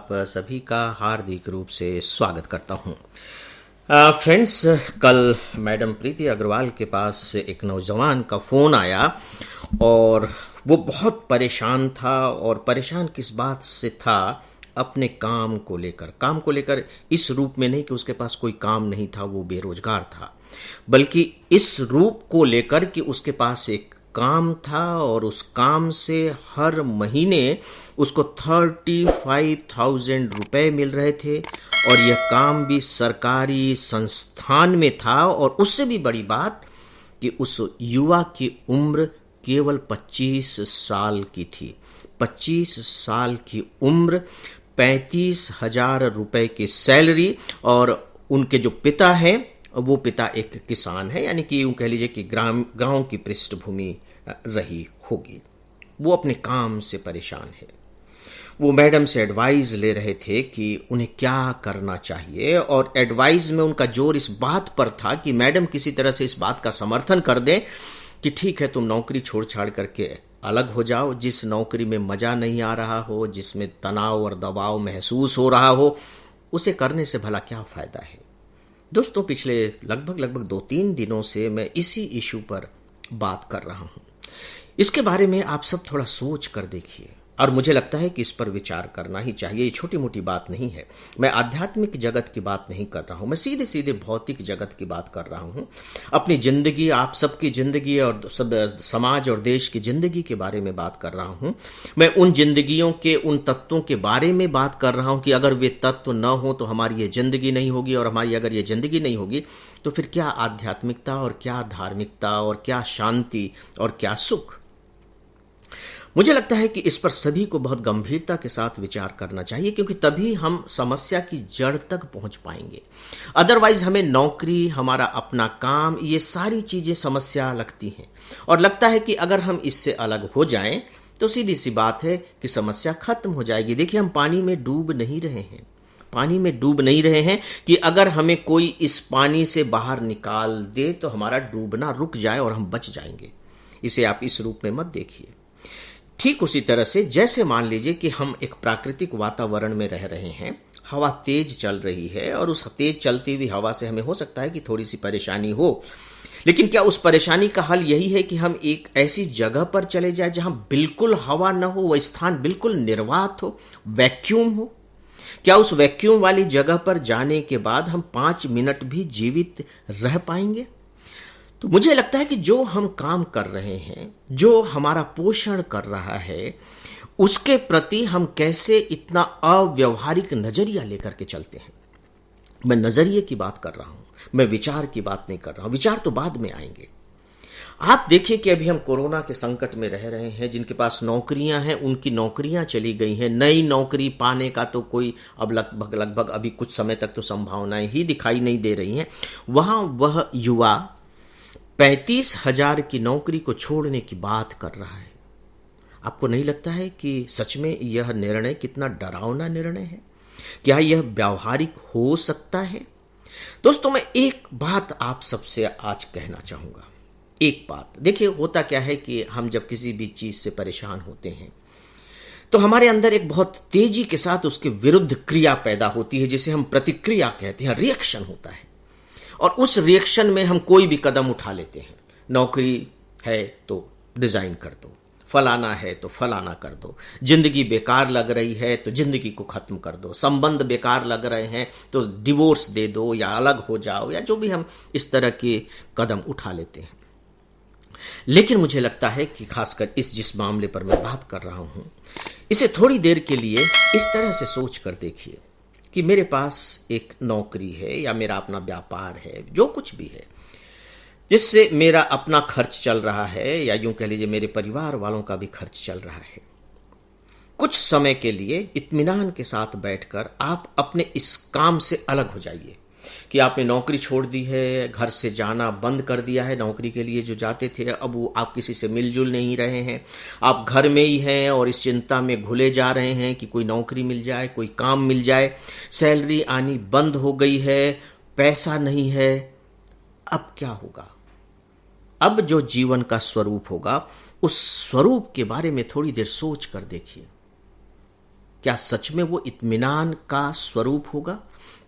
आप सभी का हार्दिक रूप से स्वागत करता हूं। फ्रेंड्स, कल मैडम प्रीति अग्रवाल के पास एक नौजवान का फ़ोन आया और वो बहुत परेशान था। और परेशान किस बात से था? अपने काम को लेकर इस रूप में नहीं कि उसके पास कोई काम नहीं था, वो बेरोजगार था, बल्कि इस रूप को लेकर कि उसके पास एक काम था और उस काम से हर महीने उसको 35,000 रुपए मिल रहे थे और यह काम भी सरकारी संस्थान में था। और उससे भी बड़ी बात कि उस युवा की उम्र केवल 25 साल की थी। 25 साल की उम्र, 35,000 रुपए की सैलरी, और उनके जो पिता हैं वो पिता एक किसान है, यानी कि यूं कह लीजिए कि गांव की पृष्ठभूमि रही होगी। वो अपने काम से परेशान है। वो मैडम से एडवाइस ले रहे थे कि उन्हें क्या करना चाहिए, और एडवाइस में उनका जोर इस बात पर था कि मैडम किसी तरह से इस बात का समर्थन कर दें कि ठीक है, तुम नौकरी छोड़ छाड़ करके अलग हो जाओ। जिस नौकरी में मजा नहीं आ रहा हो, जिसमें तनाव और दबाव महसूस हो रहा हो, उसे करने से भला क्या फायदा है। दोस्तों, पिछले लगभग 2-3 दिनों से मैं इसी इशू पर बात कर रहा हूं। इसके बारे में आप सब थोड़ा सोच कर देखिए, और मुझे लगता है कि इस पर विचार करना ही चाहिए। ये छोटी मोटी बात नहीं है। मैं आध्यात्मिक जगत की बात नहीं कर रहा हूं, मैं सीधे सीधे भौतिक जगत की बात कर रहा हूं। अपनी जिंदगी, आप सबकी जिंदगी और सब समाज और देश की जिंदगी के बारे में बात कर रहा हूं। मैं उन जिंदगियों के उन तत्वों के बारे में बात कर रहा हूं कि अगर वे तत्व न हो तो हमारी ये जिंदगी नहीं होगी, और हमारी अगर ये जिंदगी नहीं होगी तो फिर क्या आध्यात्मिकता और क्या धार्मिकता और क्या शांति और क्या सुख। मुझे लगता है कि इस पर सभी को बहुत गंभीरता के साथ विचार करना चाहिए, क्योंकि तभी हम समस्या की जड़ तक पहुंच पाएंगे। अदरवाइज हमें नौकरी, हमारा अपना काम, ये सारी चीजें समस्या लगती हैं, और लगता है कि अगर हम इससे अलग हो जाएं तो सीधी सी बात है कि समस्या खत्म हो जाएगी। देखिए, हम पानी में डूब नहीं रहे हैं कि अगर हमें कोई इस पानी से बाहर निकाल दे तो हमारा डूबना रुक जाए और हम बच जाएंगे। इसे आप इस रूप में मत देखिए। ठीक उसी तरह से जैसे मान लीजिए कि हम एक प्राकृतिक वातावरण में रह रहे हैं, हवा तेज चल रही है, और उस तेज चलती हुई हवा से हमें हो सकता है कि थोड़ी सी परेशानी हो, लेकिन क्या उस परेशानी का हल यही है कि हम एक ऐसी जगह पर चले जाएं जहां बिल्कुल हवा न हो, वह स्थान बिल्कुल निर्वात हो, वैक्यूम हो? क्या उस वैक्यूम वाली जगह पर जाने के बाद हम 5 मिनट भी जीवित रह पाएंगे? तो मुझे लगता है कि जो हम काम कर रहे हैं, जो हमारा पोषण कर रहा है, उसके प्रति हम कैसे इतना अव्यवहारिक नजरिया लेकर के चलते हैं। मैं नजरिए की बात कर रहा हूं, मैं विचार की बात नहीं कर रहा हूं। विचार तो बाद में आएंगे। आप देखिए कि अभी हम कोरोना के संकट में रह रहे हैं। जिनके पास नौकरियां हैं उनकी नौकरियां चली गई हैं। नई नौकरी पाने का तो कोई अब लगभग अभी कुछ समय तक तो संभावनाएं ही दिखाई नहीं दे रही हैं। वहां वह युवा 35,000 की नौकरी को छोड़ने की बात कर रहा है। आपको नहीं लगता है कि सच में यह निर्णय कितना डरावना निर्णय है? क्या यह व्यावहारिक हो सकता है? दोस्तों, मैं एक बात आप सबसे आज कहना चाहूंगा। एक बात देखिए, होता क्या है कि हम जब किसी भी चीज से परेशान होते हैं तो हमारे अंदर एक बहुत तेजी के साथ उसके विरुद्ध क्रिया पैदा होती है, जिसे हम प्रतिक्रिया कहते हैं, रिएक्शन होता है। और उस रिएक्शन में हम कोई भी कदम उठा लेते हैं। नौकरी है तो रिजाइन कर दो, फलाना है तो फलाना कर दो, जिंदगी बेकार लग रही है तो जिंदगी को खत्म कर दो, संबंध बेकार लग रहे हैं तो डिवोर्स दे दो या अलग हो जाओ, या जो भी हम इस तरह के कदम उठा लेते हैं। लेकिन मुझे लगता है कि खासकर जिस मामले पर मैं बात कर रहा हूं, इसे थोड़ी देर के लिए इस तरह से सोच कर देखिए कि मेरे पास एक नौकरी है या मेरा अपना व्यापार है, जो कुछ भी है, जिससे मेरा अपना खर्च चल रहा है, या यूं कह लीजिए मेरे परिवार वालों का भी खर्च चल रहा है। कुछ समय के लिए इत्मीनान के साथ बैठकर आप अपने इस काम से अलग हो जाइए कि आपने नौकरी छोड़ दी है, घर से जाना बंद कर दिया है। नौकरी के लिए जो जाते थे, अब वो आप किसी से मिलजुल नहीं रहे हैं, आप घर में ही हैं और इस चिंता में घुले जा रहे हैं कि कोई नौकरी मिल जाए, कोई काम मिल जाए। सैलरी आनी बंद हो गई है, पैसा नहीं है। अब क्या होगा? अब जो जीवन का स्वरूप होगा, उस स्वरूप के बारे में थोड़ी देर सोच कर देखिए। क्या सच में वो इत्मीनान का स्वरूप होगा?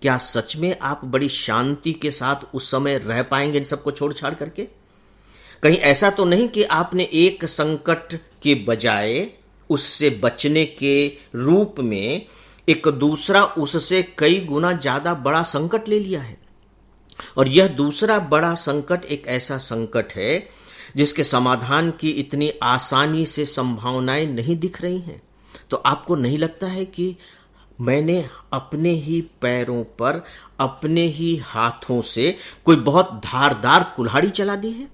क्या सच में आप बड़ी शांति के साथ उस समय रह पाएंगे इन सबको छोड़ छाड़ करके? कहीं ऐसा तो नहीं कि आपने एक संकट के बजाय उससे बचने के रूप में एक दूसरा उससे कई गुना ज्यादा बड़ा संकट ले लिया है? और यह दूसरा बड़ा संकट एक ऐसा संकट है जिसके समाधान की इतनी आसानी से संभावनाएं नहीं दिख रही हैं। तो आपको नहीं लगता है कि मैंने अपने ही पैरों पर, अपने ही हाथों से कोई बहुत धारदार कुल्हाड़ी चला दी है?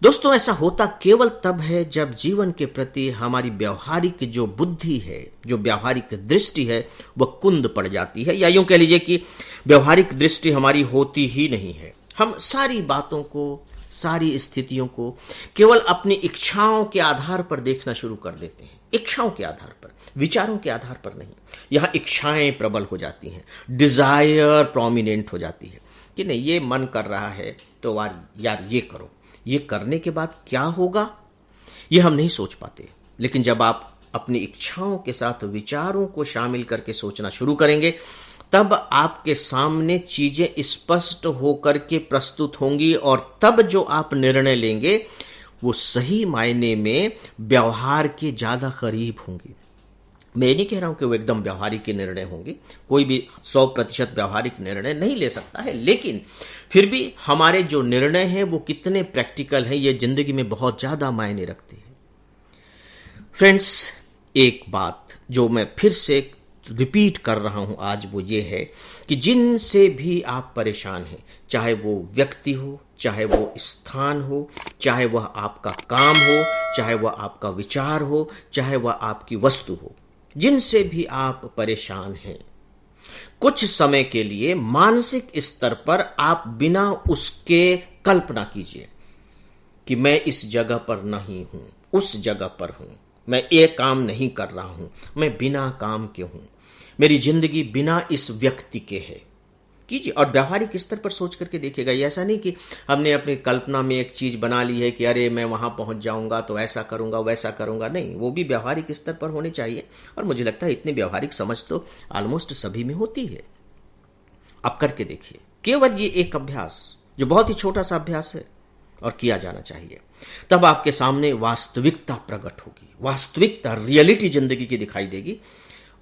दोस्तों, ऐसा होता केवल तब है जब जीवन के प्रति हमारी व्यवहारिक जो बुद्धि है, जो व्यवहारिक दृष्टि है, वह कुंद पड़ जाती है, या यूं कह लीजिए कि व्यवहारिक दृष्टि हमारी होती ही नहीं है। हम सारी बातों को, सारी स्थितियों को केवल अपनी इच्छाओं के आधार पर देखना शुरू कर देते हैं। इच्छाओं के आधार पर, विचारों के आधार पर नहीं। यहां इच्छाएं प्रबल हो जाती हैं, डिजायर प्रोमिनेंट हो जाती है कि नहीं, ये मन कर रहा है तो यार ये करो, ये करने के बाद क्या होगा ये हम नहीं सोच पाते। लेकिन जब आप अपनी इच्छाओं के साथ विचारों को शामिल करके सोचना शुरू करेंगे, तब आपके सामने चीजें स्पष्ट होकर के प्रस्तुत होंगी, और तब जो आप निर्णय लेंगे वो सही मायने में व्यवहार के ज्यादा करीब होंगे। मैं ये नहीं कह रहा हूं कि वो एकदम व्यवहारिक निर्णय होंगे, कोई भी 100% व्यवहारिक निर्णय नहीं ले सकता है, लेकिन फिर भी हमारे जो निर्णय हैं वो कितने प्रैक्टिकल हैं, ये जिंदगी में बहुत ज्यादा मायने रखते हैं। फ्रेंड्स, एक बात जो मैं फिर से रिपीट कर रहा हूं आज, वो ये है कि जिनसे भी आप परेशान हैं, चाहे वो व्यक्ति हो, चाहे वो स्थान हो, चाहे वह आपका काम हो, चाहे वह आपका विचार हो, चाहे वह आपकी वस्तु हो, जिनसे भी आप परेशान हैं, कुछ समय के लिए मानसिक स्तर पर आप बिना उसके कल्पना कीजिए कि मैं इस जगह पर नहीं हूं, उस जगह पर हूं, मैं ये काम नहीं कर रहा हूं, मैं बिना काम के हूं, मेरी जिंदगी बिना इस व्यक्ति के है। कीजिए और व्यवहारिक स्तर पर सोच करके देखिएगा। ऐसा नहीं कि हमने अपनी कल्पना में एक चीज बना ली है कि अरे मैं वहां पहुंच जाऊंगा तो ऐसा करूंगा वैसा करूंगा। नहीं, वो भी व्यवहारिक स्तर पर होने चाहिए, और मुझे लगता है इतनी व्यवहारिक समझ तो ऑलमोस्ट सभी में होती है। आप करके देखिए, केवल ये एक अभ्यास जो बहुत ही छोटा सा अभ्यास है और किया जाना चाहिए, तब आपके सामने वास्तविकता प्रकट होगी, वास्तविकता, रियलिटी जिंदगी की दिखाई देगी।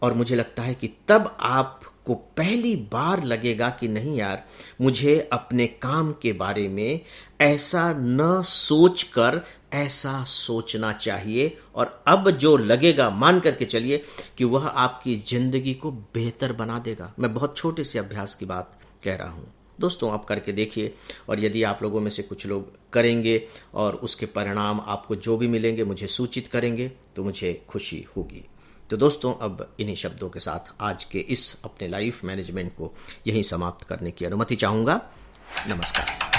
और मुझे लगता है कि तब आपको पहली बार लगेगा कि नहीं यार, मुझे अपने काम के बारे में ऐसा न सोचकर ऐसा सोचना चाहिए। और अब जो लगेगा, मान करके चलिए कि वह आपकी जिंदगी को बेहतर बना देगा। मैं बहुत छोटे से अभ्यास की बात कह रहा हूं। दोस्तों, आप करके देखिए, और यदि आप लोगों में से कुछ लोग करेंगे और उसके परिणाम आपको जो भी मिलेंगे मुझे सूचित करेंगे तो मुझे खुशी होगी। तो दोस्तों, अब इन्हीं शब्दों के साथ आज के इस अपने लाइफ मैनेजमेंट को यहीं समाप्त करने की अनुमति चाहूंगा। नमस्कार।